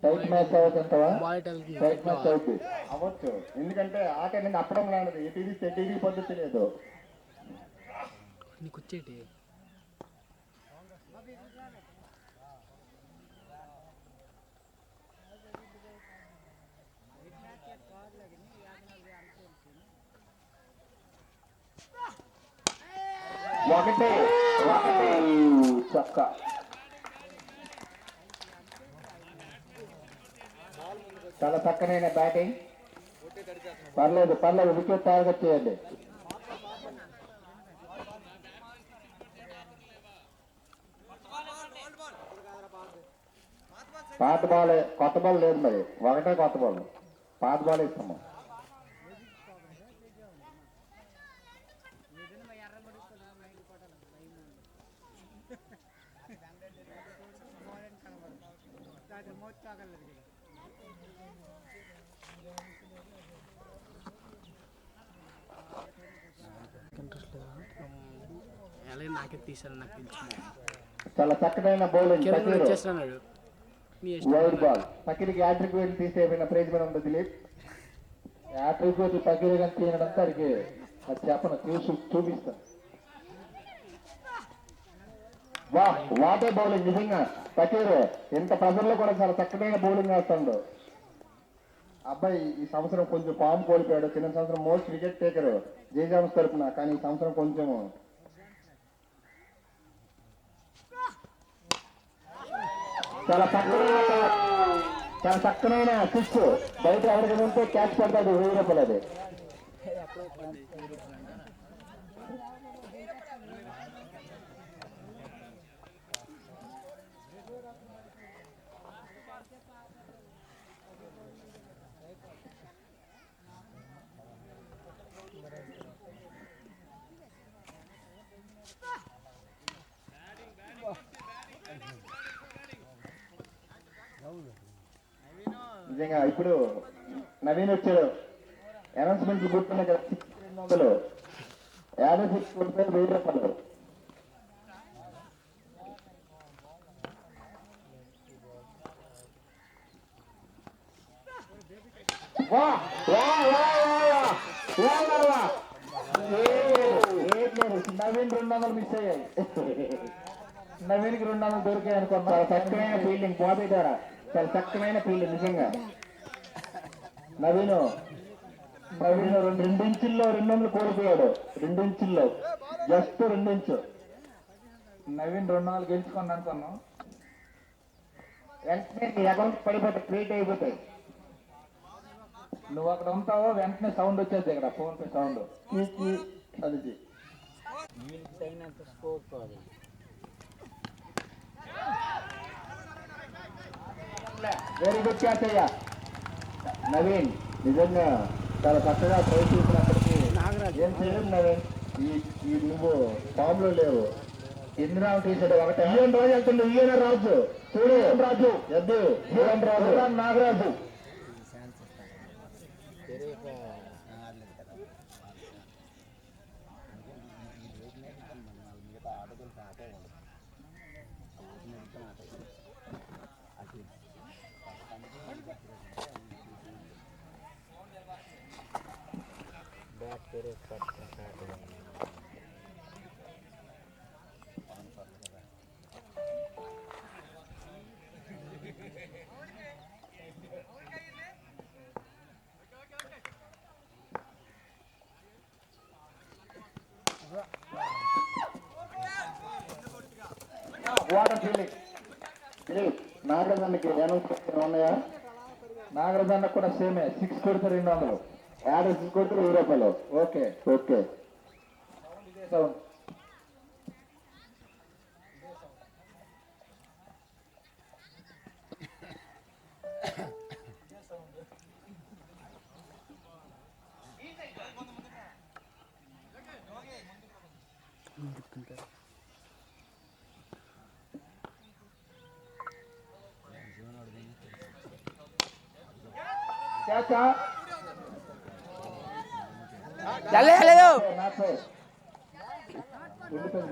టైట్ మ్యాచ్ అవుతుంటావా? టైట్ మ్యాచ్ అవుతుంది అవ్వచ్చు. ఎందుకంటే ఆట నేను అప్పడం లాంటిది ఎటీడీ పద్ధతి లేదు. నీకు వచ్చేటి ఒకటి చక్క. చాలా చక్కనైన బ్యాటింగ్. పర్లేదు వికెట్ టార్గెట్ చేయండి. పాత బాల్ కొత్త బాల్ లేదు మరి. ఒకటే కొత్త బాల్. పాత బాల్ ఇస్తాము. నాకే తీసాను నాకు తెలిసి చాలా చక్కనైన బౌలింగ్. వచ్చేస్తున్నాడు వైడ్ బాల్ పక్కడికి యాట్రిక్ వెళ్ళి తీసేపోయిన ప్రైజ్ మీద ఉంది దిలీప్. యాట్రిక్ వెళ్ళి పక్కడి కానీ తీయడంతా అడిగి అది చెప్పను చూపిస్తాను. వా వాటే బౌలింగ్ నిజంగా పకీర్ ఇంత ప్రెజర్లో కూడా చాలా చక్కమైన బౌలింగ్ వేస్తాడు అబ్బాయి. ఈ సంవత్సరం కొంచెం ఫామ్ కోల్పోయాడు. కింద సంవత్సరం మోస్ట్ వికెట్ టేకర్ జేజామ్స్ తరపున, కానీ ఈ సంవత్సరం కొంచెం చాలా చక్కనైన సిక్స్ బయట ఎవరికి ఉంటే క్యాచ్ పడతాడు 1000 రూపాయలు. అది నిజంగా ఇప్పుడు నవీన్ వచ్చాడు. అనౌన్స్మెంట్ గుర్తున్నాయి కదా, 200 56 రూపాయలు 1000 రూపాయలు. నవీన్ 200 మిస్ అయ్యాయి. నవీన్కి 200 దొరికాయి అనుకున్నా. చాలా చక్కమైన ఫీల్డింగ్ బాబీ ద్వారా, చాలా చక్కమైన ఫీల్డ్ నిజంగా. నవీన్ 2 ఇంచుల్లో 200 కోల్పోయాడు. 2 ఇంచుల్లో జస్ట్ 2 ఇంచు. నవీన్ 200 గెలుచుకోండి అనుకున్నాం. వెంటనే నీ అకౌంట్ పడిపోతాయి, క్రియేట్ అయిపోతాయి. నువ్వు అక్కడ ఉంటావో వెంటనే సౌండ్ వచ్చేది ఇక్కడ, ఫోన్ పే సౌండ్. అది వెరీ గుడ్ క్యాచ్ అయ్యా నవీన్. నిజంగా చాలా చక్కగా ట్రై చేసినప్పటికీ ఏం చేయలేదు నవీన్. ఈ నువ్వు ఫామ్ లో లేవు. ఇందిరా టీషర్ట్ ఒకటి ఈఎన్ రాజు వెళ్తుండే. ఈఎన్ రాజు చూడు, రాజు ఎద్దు ఈఎన్ రాజు నాగరాజు. వాటర్ ఫీలింగ్ నాగరజన్నకి ఉన్నాయా? నాగరజన్నకు కూడా సేమే. 6 కొడితే 200, యాడ్ 6 కొడితే 1000 రూపాయలు. Okay okay.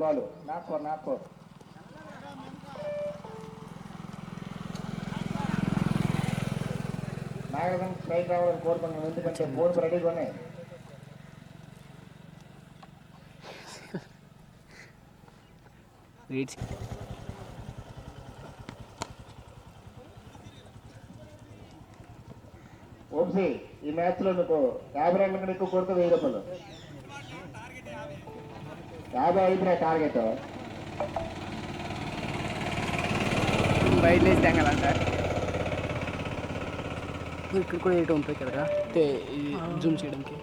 బాలు నాకో నాగరం స్ట్రైక్ రావాలని కోరుకున్నాం. ఎందుకంటే బోర్డు రెడీగా ఉన్నాయి. ఓంసీ ఈ మ్యాచ్ లో నీకు 50 రన్ల కన్నా ఎక్కువ కొడితే 1000 రూపాయలు. 55 టార్గెట్. బయట సార్ ఇక్కడ కూడా ఏటో ఉంటుంది కదా జూమ్ చేయడానికి.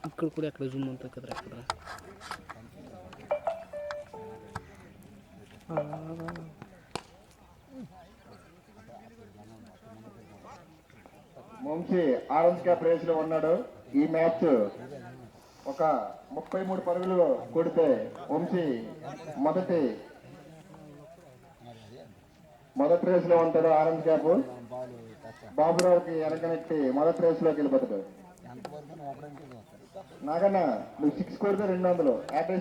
ఇక్కడ కూడా ఎక్కడ జూమ్ ఉంటుంది కదా అక్కడ. వంశీ ఆరెంజ్ క్యాప్ రేస్ లో ఉన్నాడు. ఈ మ్యాచ్ ఒక 33 పరుగులు కొడితే వంశీ మొదటి రేస్ లో ఉంటాడు. ఆరెంజ్ క్యాప్ బాబురావుకి వెనకనెట్టి మొదటి రేస్ లోకి వెళ్ళిపోతాడు. నాకన్నా నువ్వు 6 కొడితే 200 యాభై.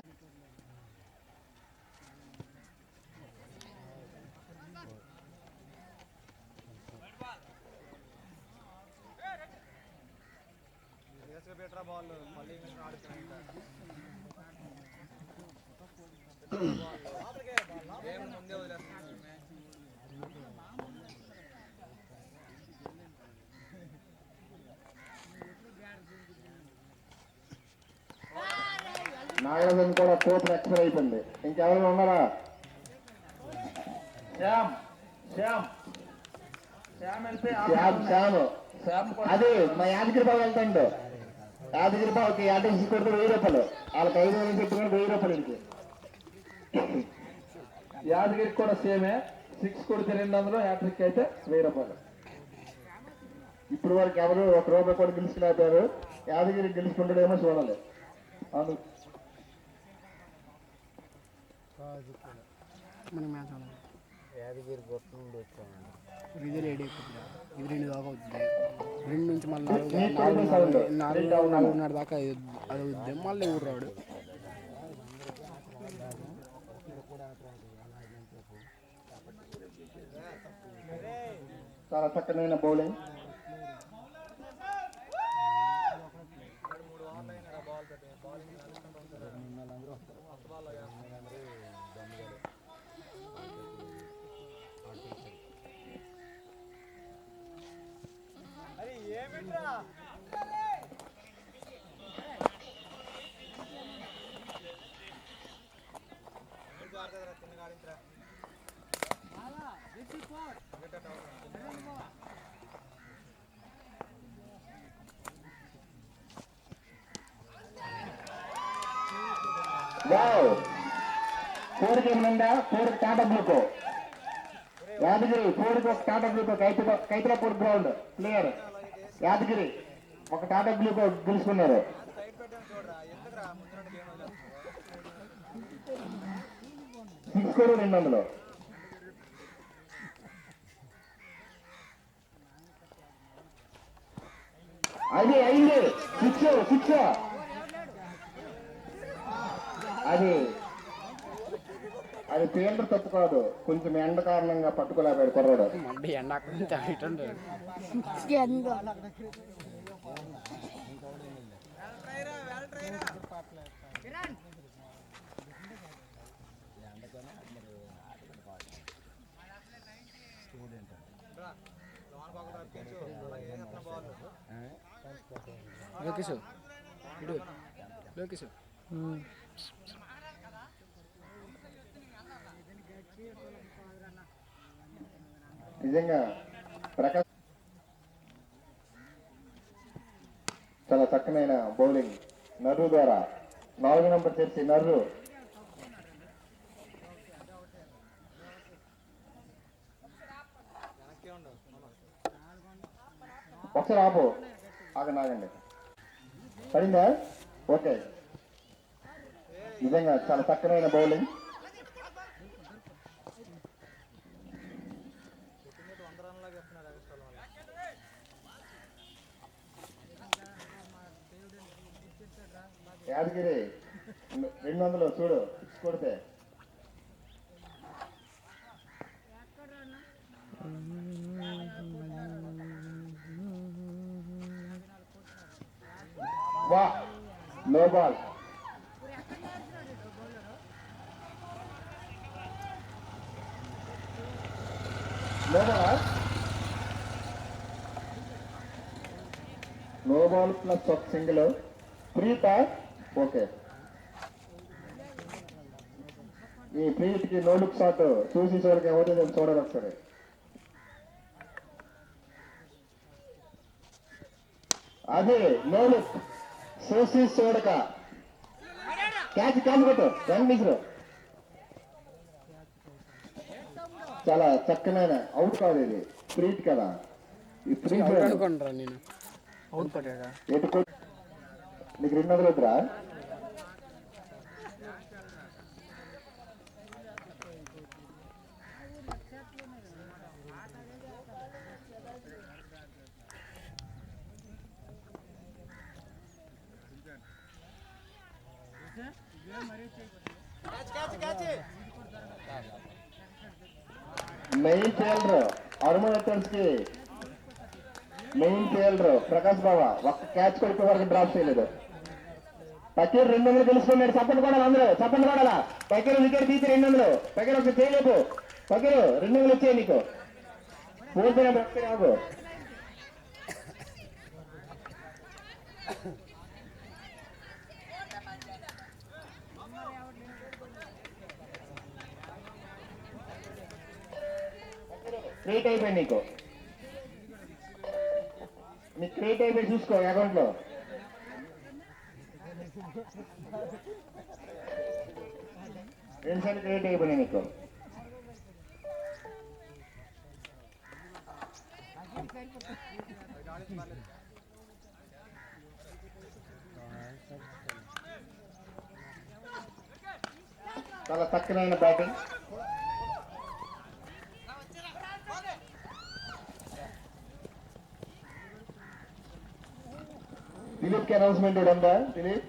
నాగరాజన్ కూడా కోపం ఎక్స్పైర్ అయిపోయింది. ఇంకెవరైనా ఉన్నారా? శ్యామ్ శ్యామ్ శ్యామ్ శ్యామ్ శ్యామ్ అదే మా యాదగిరి బాబు వెళ్తాడు. యాదగిరి బాబుకి యాదగిరి కొడితే 1000 రూపాయలు. వాళ్ళకి 500 పెట్టుకుని 1000 రూపాయలు ఇంటికి. యాదగిరికి కూడా సేమే. 6 కొడితే 200, హ్యాట్రిక్ అయితే 1000 రూపాయలు. ఇప్పుడు వరకు ఎవరు 1 రూపాయి కూడా గెలుచుకునేపారు. యాదగిరి గెలుచుకుంటాడేమో చూడాలి. అవును యాదగిరి గొప్ప నుండి వచ్చాను. ఇది రెడీ అయిపోతుంది. ఇది 2 దాకా అవుతుంది. 2 నుంచి మళ్ళీ 4:30 దాకా అది అవుద్ది. మళ్ళీ ఊరు రాడు. చాలా చక్కనైన బౌలింగ్. వావ్ 4 ఏమన్నా 4 టాటా బ్లూకో. యాదగిరి 4 ఒక టాటా బ్లూకో. కైతరాపూర్ గ్రౌండ్ ప్లేయర్ యాదగిరి ఒక టాటా బ్లూకో గెలుచుకున్నారు. 6 కూడా 200. అది అయింది 6 అది ఫీల్డర్ తప్పు కాదు. కొంచెం ఎండ కారణంగా పట్టుకోలేకపోయాడు కుర్రాడు. ఎండ అక్కడ నుంచి లోకేష్ లోకేష్ నిజంగా ప్రకాష్ చాలా చక్కనైన బౌలింగ్. నర్రు ద్వారా 4 నంబర్ చేసి నర్రు ఒకసారి ఆగండి. పడిందా? ఓకే. నిజంగా చాలా చక్కనైన బౌలింగ్. యాదగిరి 200 చూడు 6 కొడితే. వా no ball. No ball plus ఒక సింగిల్. ప్రీత ఓకే. ఈ ప్రీతికి నో లుక్ షాట్ చూసి చూడక ఏమవుతుంది నేను చూడాలి ఒకసారి. అదే నో లుక్ చూసి చూడక క్యాచ్ కొట్టు రన్నింగ్. చాలా చక్కనైన అవుట్ కాదు ఇది. ప్రీతి కదా ఈ ప్రీతి. నేను అవుట్ పడ్డా. నీకు 200 వద్దురా. మెయిన్ ఫీల్డర్ అరుమోటర్స్ కి మెయిన్ ఫీల్డర్ ప్రకాష్ బాబా ఒక్క క్యాచ్ కొడుకు వరకు డ్రాప్ చేయలేదు. పకీర్ 200 గెలుచుకున్నాడు. చప్పట్లు కొడాలి అందరూ, చప్పట్లు కొడాలా. పకీర్ వికెట్ తీసి 200. పకీర్ ఒక చేయలేపు. పకీర్ 200 వచ్చాయి నీకు. పూర్తిగా భక్తి రాదు. క్రియేట్ అయిపోయింది నీకు క్రియేట్ అయిపోయి చూసుకో అకౌంట్ లో. రెండుసార్లు క్రియేట్ అయిపోయినాయి నీకు. చాలా చక్కనైన బ్యాటింగ్. దిలీప్ కి అనౌన్స్మెంట్ ఉందా దిలీప్?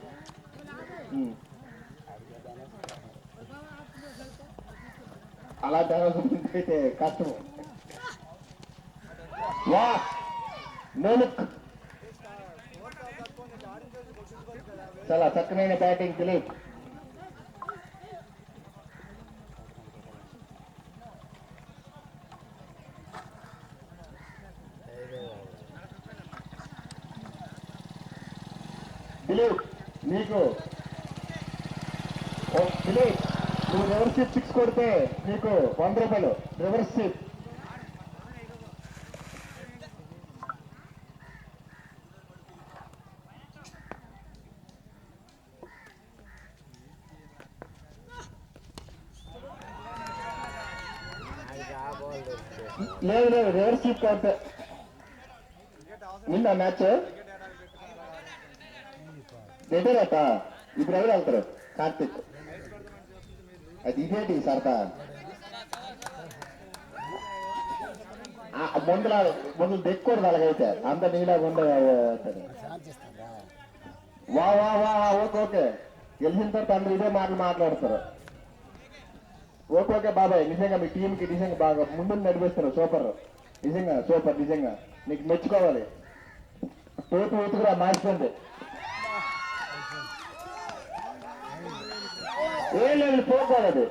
అలాంటి అనౌన్స్మెంట్ అయితే కష్టం. వా నోలుక్ చాలా చక్కనైన బ్యాటింగ్ దిలీప్. దిలీప్ నీకు దిలీప్ నువ్వు రివర్స్ షిప్ 6 కొడితే నీకు 100 రూపాయలు రివర్స్ షిప్. లేదు లేదు రివర్స్ షిప్ కొడితే నిన్న మ్యాచ్ రిటైరట. ఇప్పుడు ఎవరు వెళ్తారు? కార్తిక్. అది ఇదేంటి సరదా ముందు దెక్కూడదు అలాగైతే అంత నీలాగా ఉండదు. వా వా వా ఓకే ఓకే గెలిచిన తర్వాత అందరూ ఇదే మాటలు మాట్లాడతారు. ఓకే ఓకే బాబాయ్ నిజంగా మీ టీంకి నిజంగా బాగా ముందు నడిపిస్తారు. సూపర్ నిజంగా సూపర్ నిజంగా నీకు మెచ్చుకోవాలి. టోపీ ఉతుకురా మార్చుకోండి. ఏం లేదు పోతాడు అది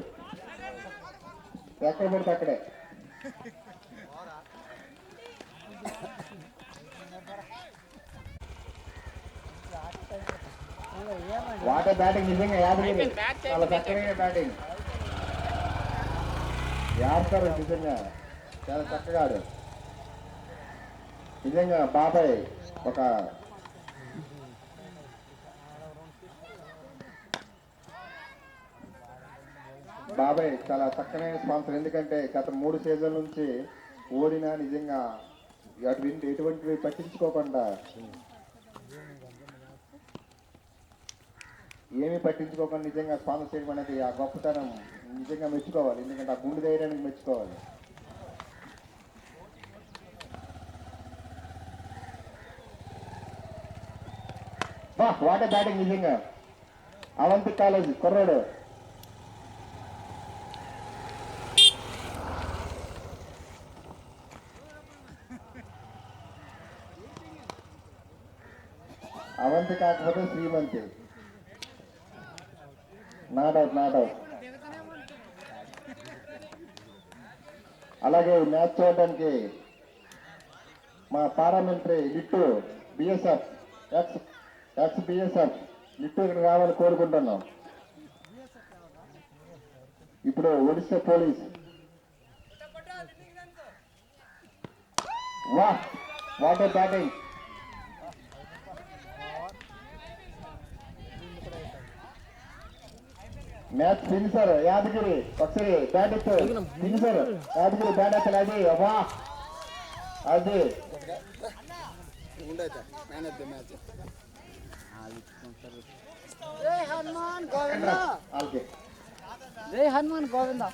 ఎక్కడ పడితే అక్కడే. వాటర్ బ్యాటింగ్ నిజంగా యాదగిరి చాలా చక్కగా బ్యాటింగ్ యాస్తారు. నిజంగా చాలా చక్కగా ఆడు. నిజంగా బాబాయ్ ఒక బాబాయ్ చాలా చక్కనైన స్పాన్సర్. ఎందుకంటే గత 3 సీజన్ల నుంచి ఓడినా నిజంగా ఎటువంటివి పట్టించుకోకుండా ఏమీ పట్టించుకోకుండా నిజంగా స్పాన్సర్ చేయడం అనేది ఆ గొప్పతనం నిజంగా మెచ్చుకోవాలి. ఎందుకంటే ఆ గుండె ధైర్యానికి మెచ్చుకోవాలి. వాటర్ బ్యాటింగ్ నిజంగా అవంతి కాలేజ్ కుర్రాడు. అవంతి కాకపోతే శ్రీమంతి. Not out. అలాగే మ్యాచ్ చూడడానికి మా పార్లమెంటరీ లిట్టు బిఎస్ఎఫ్ ఎక్స్ బిఎస్ఎఫ్ లిట్టు ఇక్కడ రావాలని కోరుకుంటున్నాం. ఇప్పుడు Odisha police. Water batting. Match finisher Yadagiri ఒకసారి బ్యాట్ ఫినిషర్ యాదగిరి బ్యాట్ అసలు అది వా అది జై హనుమాన్ గోవింద. జై హనుమాన్ గోవింద.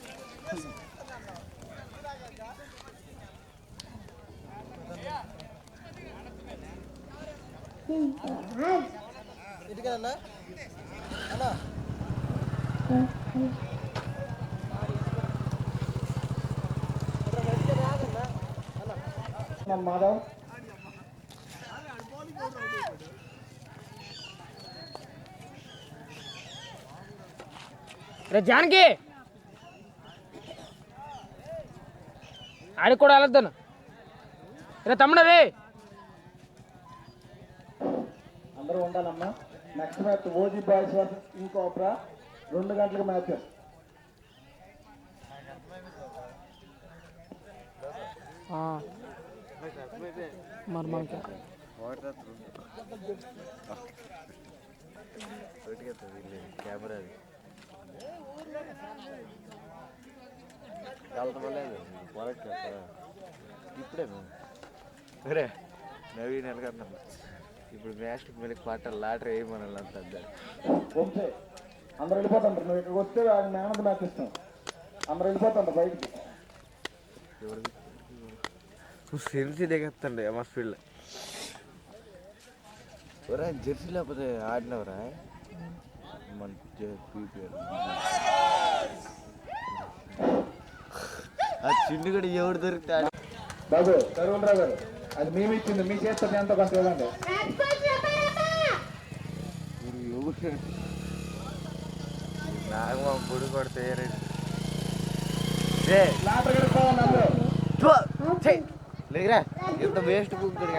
ఇటుకన్నా మాధవ్ రే జానకి ఆడికి కూడా వెళ్ళొద్దాను రే తమ్ముడు రే అందరూ ఉండాలమ్మా. Next match OG boys versus ఇంకోప్రా 2 గంటలకు మ్యాచ్. మరి మనకి కెమెరా కలతలేదు ఇప్పుడే అరే నవీన్ ఎలాగన్నా ఇప్పుడు మ్యాచ్ మళ్ళీ క్వార్టర్ లాటరీ వేయమని అంత వంశే అందరూ వెళ్ళిపోతుంటారు. నువ్వు ఇక్కడికి వస్తే ఆయన మేనది మ్యాచ్ ఇస్తాం. అందరూ వెళ్ళిపోతుంటారు బయటికి. సెన్సీ దిగేస్తండి ఎంఎస్ ఫీల్డ్ ఒరా జెర్సీ లేకపోతే ఆడినవరా మంచి పీపీఆర్ ఆ చిన్ను కూడా ఎవడు దొరికితే బాబు కరువులరావు గారు, అది మేము ఇచ్చింది. మీ చేస్తే ఎంతో కొంత ఇవ్వండి. నాకు మా పొడి కొడితే లాటర్ గడుపుకోవాలి అందరూ. లేదురా ఇంత వేస్ట్ బుక్ దొరికి